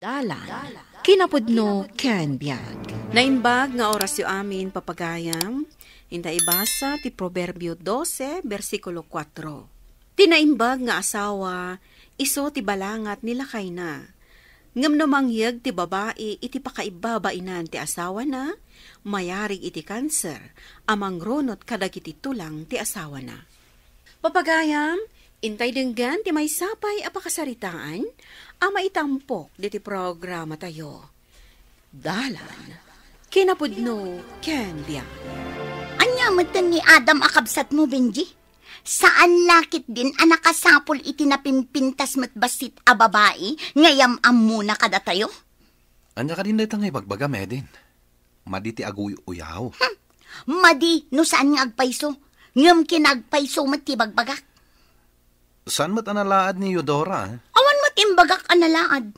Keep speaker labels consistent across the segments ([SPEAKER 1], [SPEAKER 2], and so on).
[SPEAKER 1] Dalan, kinapudno ken biyag.
[SPEAKER 2] Nainbag nga oras yu amin papagayam, inda ibasa ti Proverbio 12, versikulo 4. Tinaimbag nga asawa, iso ti balangat nila kay na. Ngam no mangyag ti babae, iti pakaibabainan ti asawa na, mayarig iti kanser, amang ronot kadagiti tulang ti asawa na. Papagayam, intay denggan ti may sapay apakasaritaan, ama itampok diti programa tayo. Dalan, kinapudno ken biyag.
[SPEAKER 3] Anya matan ni Adam akabsat mo, Benji? Saan lakit din anak kasapol iti napimpintas met basit a babae, ngayam muna kada tayo?
[SPEAKER 4] Anya ka din dito nga ibagbaga, Medin. Madi ti aguy-uyaw.
[SPEAKER 3] Madi, no saan nga agpaiso? Ngam kinagpaiso met ti bagbagak.
[SPEAKER 4] Saan mat analaad ni Eudora?
[SPEAKER 3] Awan mat imbagak analaad.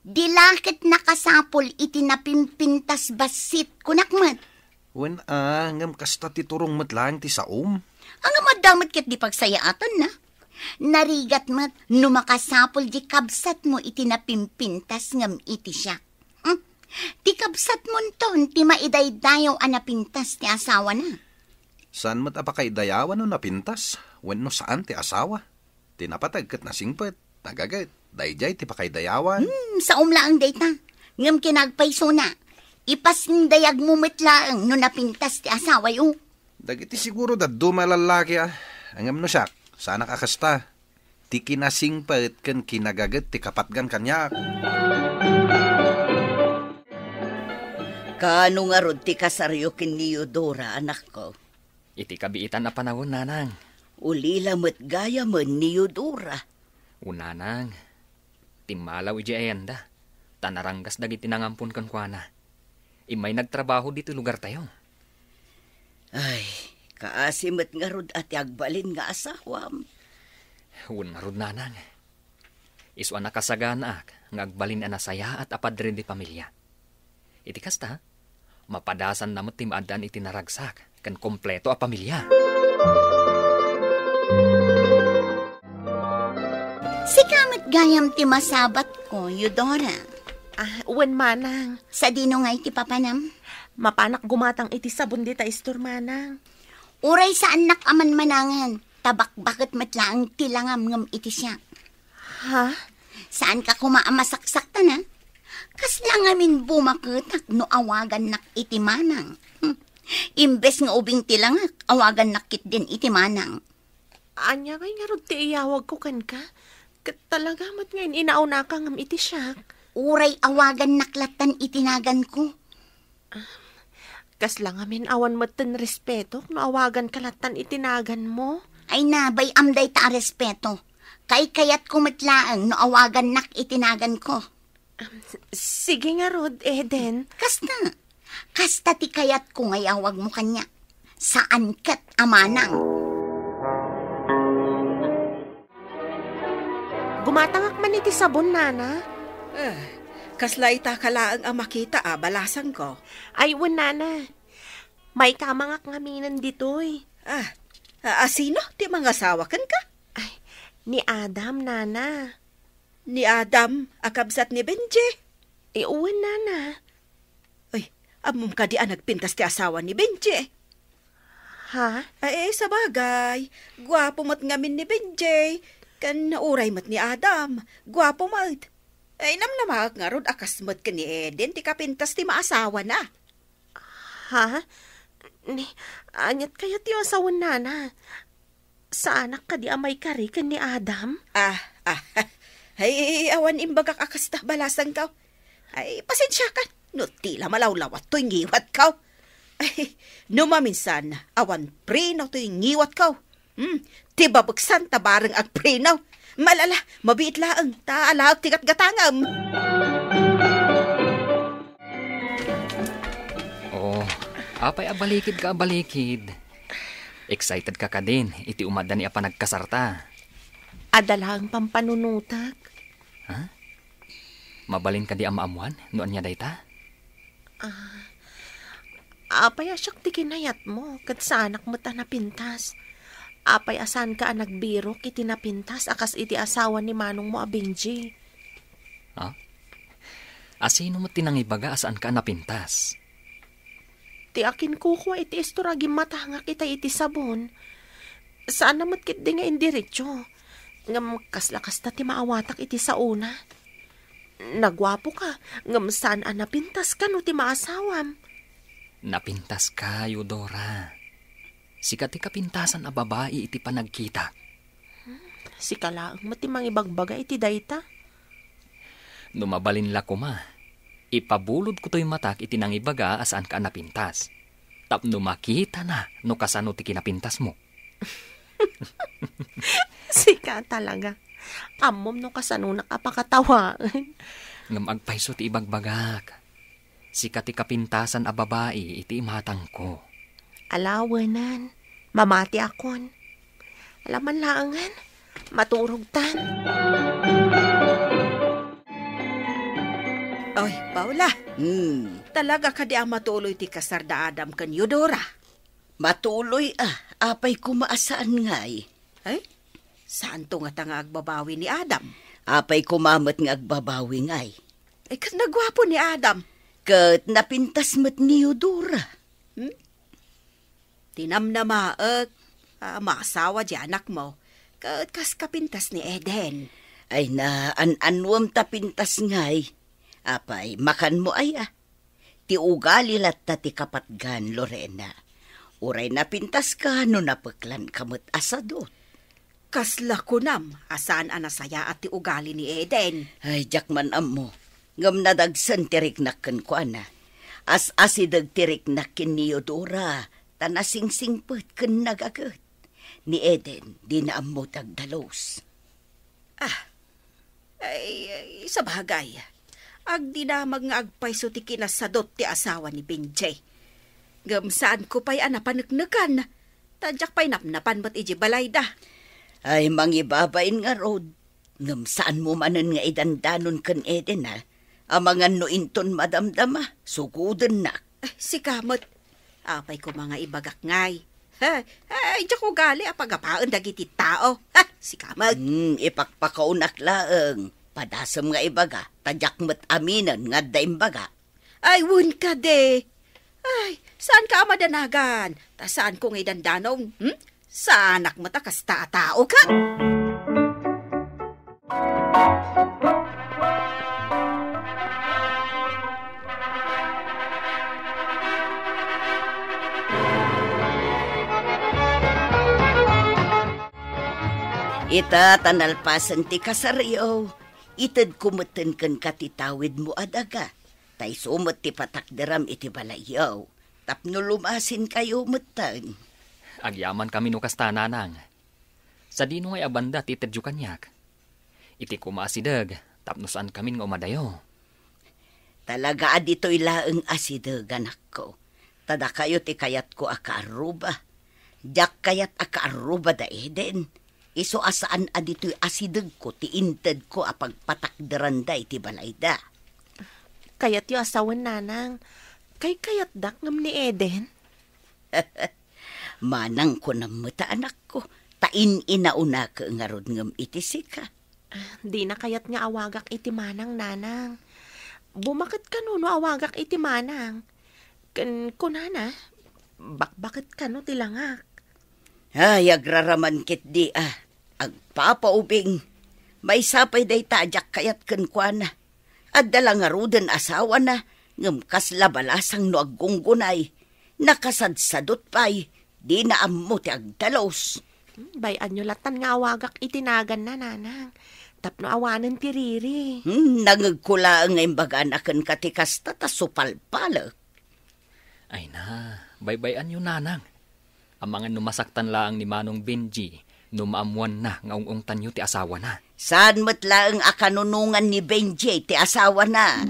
[SPEAKER 3] Di lakit nakasapol iti napimpintas basit kunak mat.
[SPEAKER 4] Wen ngam kasta ti turong mat lang ti saom.
[SPEAKER 3] Ang madamot ket di pagsayaatan na. Narigat mat, no makasapol di kabsat mo iti napimpintas ngam iti siya. Ti kabsat mo ton, ti maidaydayaw anapintas ti asawa na.
[SPEAKER 4] Saan mat apakaidayawan no napintas? Wen no saan ti asawa? Tinapatag kat nasingpet, nagagat, dayjay ti pakaidayawan.
[SPEAKER 3] Sa umlaang dayta, ngam kinagpaiso na. Ipasindayag mo metlaang no napintas ti asawa yung.
[SPEAKER 4] Dagiti siguro daddo malalaki Angam no siyak, sana kakasta. Ti kinasingpet ken kinagagat ti kapatgan kanyak.
[SPEAKER 5] Kano nga rod ti kasaryo ken ni Eudora, anak ko?
[SPEAKER 6] Iti kabiitan na panahon, nanang.
[SPEAKER 5] Ulila met gaya man ni Eudora.
[SPEAKER 6] Unanang, timalaw iji ayanda. Tanaranggas dagiti nangampun kan kuana. Imay nagtrabaho dito lugar tayo.
[SPEAKER 5] Ay, kaasimet nga rod at agbalin nga asawam.
[SPEAKER 6] Un nga rod, nanang. Isu anak kasaganak, nga agbalin anasaya at apadrin di pamilya. Iti kasta, mapadasan namot timaadan iti naragsak, kan kompleto a pamilya.
[SPEAKER 3] Si kamit gayam ti masabat ko, Eudora.
[SPEAKER 7] Uwan manang.
[SPEAKER 3] Sa dino nga iti papanam?
[SPEAKER 7] Mapanak gumatang iti sabon di ta istor manang.
[SPEAKER 3] Uray sa anak aman manangan, tabak bakit matlaang tilangam ngam iti siya.
[SPEAKER 7] Ha?
[SPEAKER 3] Saan ka kumaamasaksak na? Kasla ngamin bumaketak no awagan nak iti manang. Imbes nga ubing tilangak, awagan nakit din iti manang.
[SPEAKER 7] Anya kay nga rod ti iyawag ko kan ka? Talaga mat ngayon inauna ka ngam iti siya.
[SPEAKER 3] Uray awagan naklatan itinagan ko.
[SPEAKER 7] Kas lang amin awan matan respeto no awagan kalatan itinagan mo.
[SPEAKER 3] Ay nabay amday ta respeto. Kay kayat ko matlaang no awagan nak itinagan ko.
[SPEAKER 7] Sige nga rod, Eden.
[SPEAKER 3] Kasta ti kayat ko ngayawag mo kanya. Saan kat amanang?
[SPEAKER 7] Gumatangak man iti sabon, nana.
[SPEAKER 2] Kasla itakalaang ang makita balasan ko.
[SPEAKER 7] Ay, nana. May kamangak ngaminan ditoy.
[SPEAKER 2] Sino? Ti mga asawa kan ka?
[SPEAKER 7] Ay, ni Adam, nana.
[SPEAKER 2] Ni Adam, akabsat ni Benji.
[SPEAKER 7] Uwan, nana.
[SPEAKER 2] Ay, amum ka di nagpintas ti asawa ni Benji.
[SPEAKER 7] Ha?
[SPEAKER 2] Sa bagay, gwapo mat ngamin ni Benji. Kan nauray mat ni Adam, gwapo mat. Ay namnamak nga rod akas mat ka ni Eden, ti kapintas ti maasawa na.
[SPEAKER 7] Ha? Anyat kaya ti asawan, nana. Sa anak ka di amay kari kan ni Adam?
[SPEAKER 2] Ay, awan imbagak akas ta balasan ka. Ay, pasensya ka. No, tila malawlawat to'y ngiwat ka. Ay, no maminsan, awan prino to'y ngiwat ka. Tiba buksan tabarang ag prino. Malala, mabiit laang, taalag tigat gatangam.
[SPEAKER 6] Oh, apay abalikid ka abalikid. Excited ka din, iti umadan ni apa nagkasarta.
[SPEAKER 7] Adalang pampanunutak.
[SPEAKER 6] Ha? Mabalin ka di amaamuan? Noon niya dayta?
[SPEAKER 7] Apay asyak ti kinayat mo, kat sa anak mo ta napintas. Apay asan ka nagbiro iti napintas akas iti asawa ni manong mo a Benji.
[SPEAKER 6] Ha? Asino mo tinangibaga asaan ka napintas?
[SPEAKER 7] Ti akin kukuha iti isturagim matangak kita iti sabon. Saan namat kit di nga indiretso? Ngam kaslakas ta ti maawatak iti sauna. Nagwapo ka, ngam saan napintas ka no ti maasawam.
[SPEAKER 6] Napintas ka, Eudora. Sikat ti kapintasan a babae iti panagkita.
[SPEAKER 7] Si kalaang matimang ibagbaga iti dayta.
[SPEAKER 6] Numabalin la ko ma. Ipabulod ko to'y matak iti nang ibaga asaan ka napintas. Tapno makita na no kasano ti kinapintas mo.
[SPEAKER 7] Sika talaga. Amom no kasano nakapakatawa.
[SPEAKER 6] Ngam agpayso ti ibagbagak. Sikat ti kapintasan a babae iti imatang ko.
[SPEAKER 7] Alawanan, mamati akon. Alaman laangan, maturog tan.
[SPEAKER 2] Oy, Paula, talaga ka di ang matuloy ti kasarda Adam kan Eudora.
[SPEAKER 5] Matuloy apay kumaasaan ngay.
[SPEAKER 2] Ay, saan to nga nga agbabawi ni Adam?
[SPEAKER 5] Apay kumamat nga agbabawi ngay.
[SPEAKER 2] Ay, kat nagwapo ni Adam.
[SPEAKER 5] Kat napintas met ni Eudora.
[SPEAKER 2] Tinamnamaag, maasawa di anak mo. Kat kas kapintas ni Eden.
[SPEAKER 5] Ay na, anwam tapintas ngay. Apay, makan mo ay Ti ugali latta ti kapatgan, Lorena. Uray napintas ka no napaklan kamot asadot.
[SPEAKER 2] Kasla kunam, asaan anasaya at ti ugali ni Eden.
[SPEAKER 5] Ay, jakman ammo. Ngam nadagsan tiriknakan ko As asidag tiriknakin ni Eudora. Tanasingsingpet ken nagagat. Ni Eden, di na ammo tagdalos.
[SPEAKER 2] Ay, sa bagay. Agdi na nga agpayso ti kinasadot ti asawa ni Benjay. Gamsaan ko pa'y anapanagnakan. Tadyak pa'y napnapan ba't iji balayda.
[SPEAKER 5] Ay, mangibabain nga rod. Gamsaan mo manan nga idandanon kan Eden Amangan no inton madamdama, suguden na.
[SPEAKER 2] Si kamot. Apay ko mga ibagak ngay. Ay, diyak ko gali apagapaan dagiti tao. Si kamot.
[SPEAKER 5] Ipakpakaunak laeng. Padasam nga ibaga, tadyak met aminan nga daimbaga.
[SPEAKER 2] Ay, wun ka de. Ay, saan ka madanagan? Ta saan ko ngay dandanong? Sa anak mo ta kasta tao ka?
[SPEAKER 5] Ita tanalpasan ti kasaryo. Itad kumuten kan katitawid mo adaga. Tay sumot ti patakderam iti balayaw. Tapno lumasin kayo mutan.
[SPEAKER 6] Agyaman kami no kastananang. Sa dino ngay abanda ti tedyo kanyak. Iti kumasidag, tapno saan kami nga umadayo.
[SPEAKER 5] Talaga adito'y laeng asidag anak ko. Tada kayo ti kayat ko akaaruba. Diyak kayat akaaruba da Eden. Iso asaan adito'y asidag ko ti inted ko apagpatakderan da iti balayda.
[SPEAKER 7] Kayat yu asawan nanang. Kayat dak ngam ni Eden.
[SPEAKER 5] Manang ko na mata anak ko. Tain inauna ka nga rod ngam iti sika.
[SPEAKER 7] Di na kayat nga awagak iti manang nanang. Bumakit ka no awagak iti manang. Kunana, bakit ka no tilangak?
[SPEAKER 5] Ay, agraraman kit di agpapaubing. May sapay day tajak kayat kenkwana. At dalang arudan asawa na, ngam kaslabalasang no aggunggunay. Nakasadsadot pa'y, di na ammo ti agdalos.
[SPEAKER 7] Bayan nyo latan nga awagak itinagan na nanang. Tapno awanan ti Riri.
[SPEAKER 5] Nangagkula ang imbagan akan katikas tatasupalpala.
[SPEAKER 6] Ay na, baybayan yun nanang. Ang mga numasaktan laang ni Manong Benji, numaamuan na nga ungungtan nyo ti asawa na.
[SPEAKER 5] Saan mo't laang akanunungan ni Benji ti asawa na?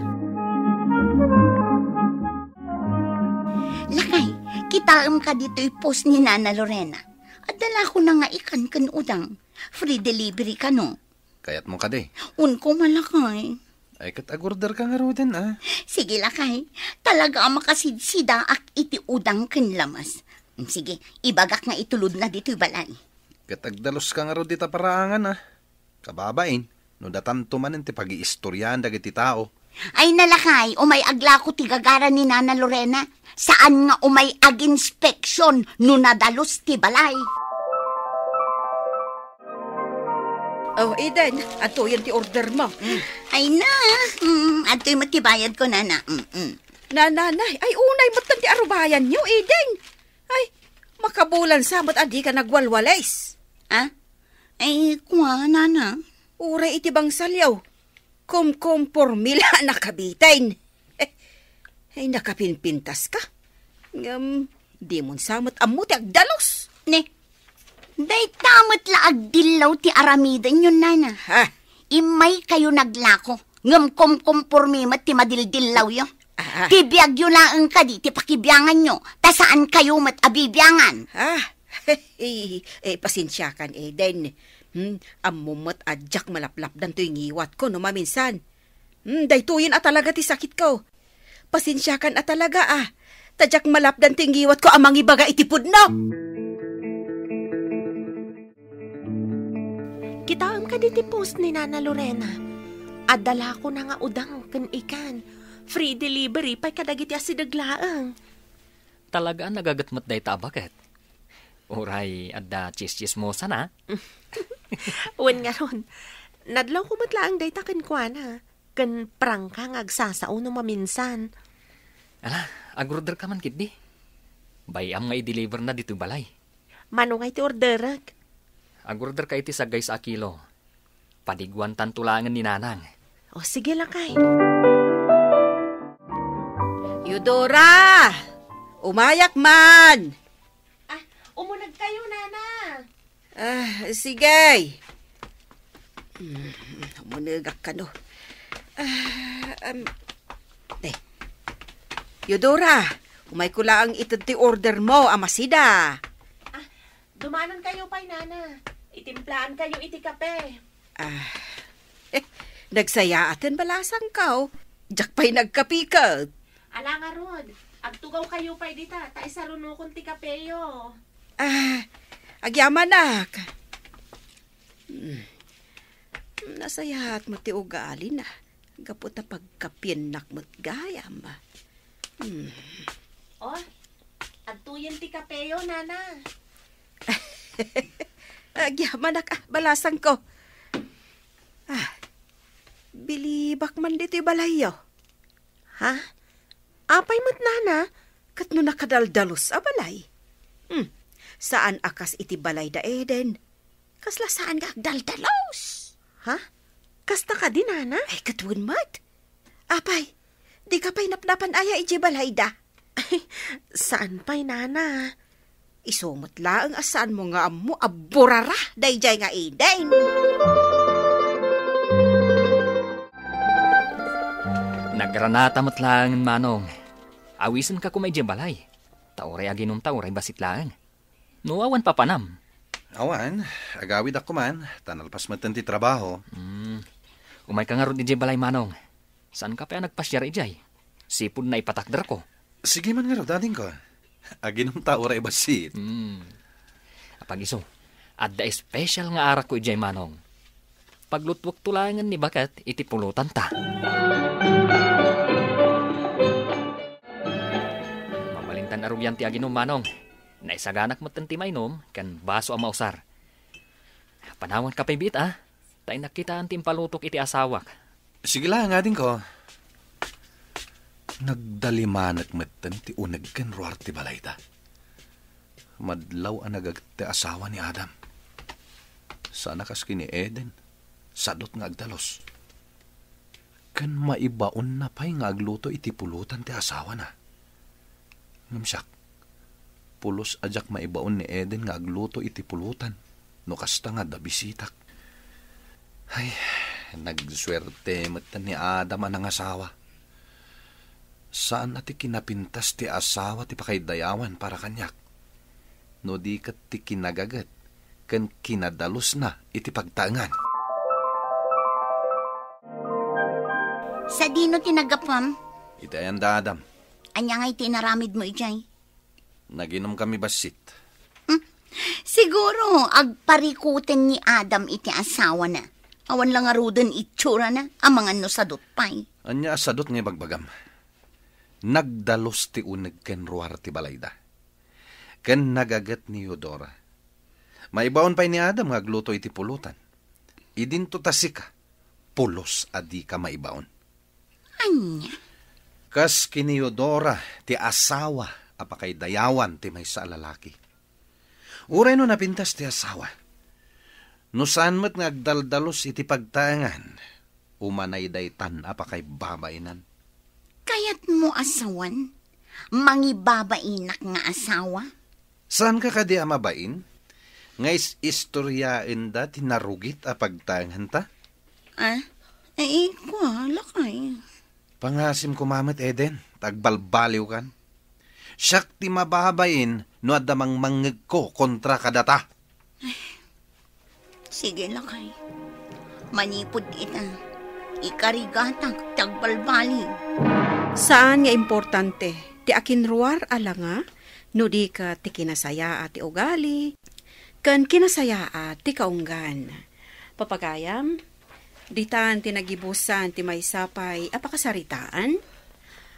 [SPEAKER 3] Lakay, kitaam ka dito'y post ni Nana Lorena. At dala ko na nga ikan kan udang. Free delivery ka no.
[SPEAKER 4] Kayat mo ka de.
[SPEAKER 3] Unko malakay.
[SPEAKER 4] Ay, katagorder ka nga roden
[SPEAKER 3] Sige lakay, talaga ang makasidsida ak iti udang kan lamas. Sige, ibagak nga itulod na dito'y balay.
[SPEAKER 4] Katagdalos ka nga rodita paraangan Kababain, no datanto man ti pag-iistoryan dagiti tao.
[SPEAKER 3] Ay nalakay, umay agla ko tigagara ni Nana Lorena. Saan nga umay ag-inspeksyon no nadalos ti balay?
[SPEAKER 2] Oh, Eden, ato yan ti order mo.
[SPEAKER 3] Ay na, ato'y matibayad ko, Nana.
[SPEAKER 2] Nanay, ay unay mo't ti arubayan nyo, Eden. Ay, makabulan sa mo't adi ka nagwalwalays.
[SPEAKER 3] Ah? Ay, kuha, Nana.
[SPEAKER 2] Uray iti bang salyaw. Formila nakabitain. Ay, nakapinpintas ka. Di mon samot amo ti agdalos.
[SPEAKER 3] Ne, day tamot la agdilaw ti aramidan yun, Nana.
[SPEAKER 2] Ha?
[SPEAKER 3] Imay kayo naglako. Ngam kompormimat ti madildilaw yun.
[SPEAKER 2] Ah.
[SPEAKER 3] Ti biyag yun lang ka di, ti pakibiyangan nyo. Ta saan kayo mat abibiyangan?
[SPEAKER 2] Pasensyakan, Eden. Amumot adjak malaplap dan to yung iwat ko no maminsan. Daytuyin at talaga ti sakit ko. Pasensyakan at talaga Tadyak malapdan ti iwat ko amang ibaga itipod no.
[SPEAKER 7] Kitaam ka di ti post ni Nana Lorena. Adala ko na nga udang ken ikan. Free delivery pa'y kadagiti asidaglaang.
[SPEAKER 6] Talaga nagagatmat day ta bakit? Uray, adda chis-chismosa na.
[SPEAKER 7] Wen nga ron, nadlaw ko matlaang day ta ken kuana. Ken prangka ngagsasao no maminsan.
[SPEAKER 6] Ala, agorder ka man kit di. Bayam nga i-deliver na dito balay.
[SPEAKER 7] Manong ay ti orderak.
[SPEAKER 6] Agorder ka iti sa guys a kilo. Padigwan tantulangan ni Nanang.
[SPEAKER 7] O sige lang kay.
[SPEAKER 2] Eudora! Umayak man!
[SPEAKER 7] Umunag kayo, Nana.
[SPEAKER 2] Sige. Umunagak ka no. Eudora, umay ko lang itod ti order mo, amasida.
[SPEAKER 7] Dumanan kayo pa'y, Nana. Itimplaan kayo iti kape.
[SPEAKER 2] Nagsayaaten balasang kao. Diyak pa'y nagkapi ka.
[SPEAKER 7] Ala nga Rod, agtugaw kayo pa'y dita. Ta isarunukon ti kapeyo.
[SPEAKER 2] Agyaman Nasayahat mo ti ugali na. Gapot na pagkapinak mo't gayam.
[SPEAKER 7] Agtuyen ti kapeyo, Nana.
[SPEAKER 2] Agyaman balasang ko. Bilibak man dito balayo.
[SPEAKER 7] Ha? Apay mo't, Nana?
[SPEAKER 2] Kat no nakadaldalos balay. Saan akas iti balay da Eden? Kasla saan ka agdaldalos?
[SPEAKER 7] Ha? Kasta ka di, Nana?
[SPEAKER 2] Ay, katun mat. Apay, di ka pa'y napnapan aya iti balay da.
[SPEAKER 7] Saan pa'y, Nana?
[SPEAKER 2] Isumot lang asaan mo nga amo aburara dayjay nga Eden.
[SPEAKER 6] Nagranata mo't lang, Manong. Awisan ka kumay di balay. Tauray aginom tauray basit lang. Nuawan pa panam.
[SPEAKER 4] Awan, agawid ako man. Tanalpas matan ti trabaho.
[SPEAKER 6] Umay ka nga ron di balay, Manong. Saan ka pa nagpasyar ijay? Sipod na ipatakdar ko.
[SPEAKER 4] Sige man nga ro, dating ko. Aginom tauray basit.
[SPEAKER 6] Apag iso, adda special nga arak ko ijay, Manong. Paglutwak tulangan ni bakat, iti pulutan ta. Mamalintan arugyan ti aginom, Manong. Naisaganak mo tanti mainom, kan baso ang mausar. Panawan ka pa'y bit, Tay nakitaan ti palutok iti asawak.
[SPEAKER 4] Sige lang, nga din ko. Nagdalimanak matan ti unag kan ruar ti balay da. Madlaw ang nagagti asawa ni Adam. Sana kas kini Eden. Sadot nga agdalos. Kan maibaon na pa'y nga agluto iti pulutan ti asawa na. Ngamsyak, pulos ajak maibaon ni Eden nga agluto iti pulutan. No kasta nga da bisitak. Ay, nagswerte matan ni Adam ang asawa. Saan ati kinapintas ti asawa ti pakaydayawan para kanyak? No di kat ti kinagagat, kan kinadalos na iti pagtangan.
[SPEAKER 3] Sa dino tinagapam?
[SPEAKER 4] Itayan da, Adam.
[SPEAKER 3] Anya nga'y tinaramid mo ijay?
[SPEAKER 4] Naginom kami basit.
[SPEAKER 3] Siguro, agparikutin ni Adam iti asawa na. Awan lang arudan itsura na, amangan no sadot pay.
[SPEAKER 4] Anya sadot nga bagbagam. Nagdalos ti uneg ken ruar ti balayda. Ken nagagat ni Eudora. Maibaon pa'y ni Adam nga agluto iti pulutan. Idinto tasika, pulos adi ka maibaon.
[SPEAKER 3] Anya?
[SPEAKER 4] Kas kini Eudora ti asawa apakay dayawan ti maysa lalaki. Uray no napintas ti asawa. No saan mo't nga agdaldalos iti pagtangan, umanay daytan apakay babainan.
[SPEAKER 3] Kayat mo asawan? Mangibabainak nga asawa?
[SPEAKER 4] Saan ka kadi amabain? Ngais istoryain da tinarugit a pagtangan ta?
[SPEAKER 3] Wala kay.
[SPEAKER 4] Pangasim kumamat Eden, tagbalbaliw kan. Siyak ti mababain no adamang mangeg ko kontra kadata.
[SPEAKER 3] Sige lakay. Manipod ita. Ikarigatag tagbalbaliw.
[SPEAKER 2] Saan nga importante? Ti akinruar ala nga, no di ka ti kinasaya at ti ugali, kan kinasaya at ti kaunggan. Papagayam, ditan ti nagibusan ti maysapay apakasaritaan,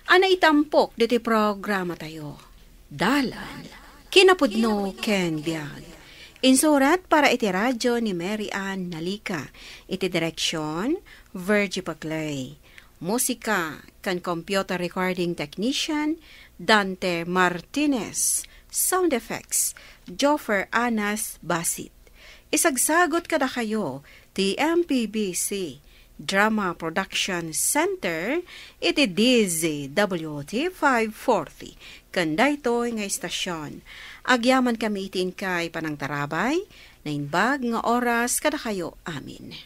[SPEAKER 2] ana itampok di ti programa tayo. Dalan, kinapudno ken biag. Insurat para iti radyo ni Mary Ann Nalika, iti direksyon, Virgie Paclay. Musika kan computer recording technician, Dante Martinez. Sound effects, Joffer Anas Basit. Isagsagot kada kayo, ti MPBC Drama Production Center, iti DZWT 540. Kanda ito nga istasyon. Agyaman kami itin kay panang tarabay, na inbag nga oras kada kayo amin.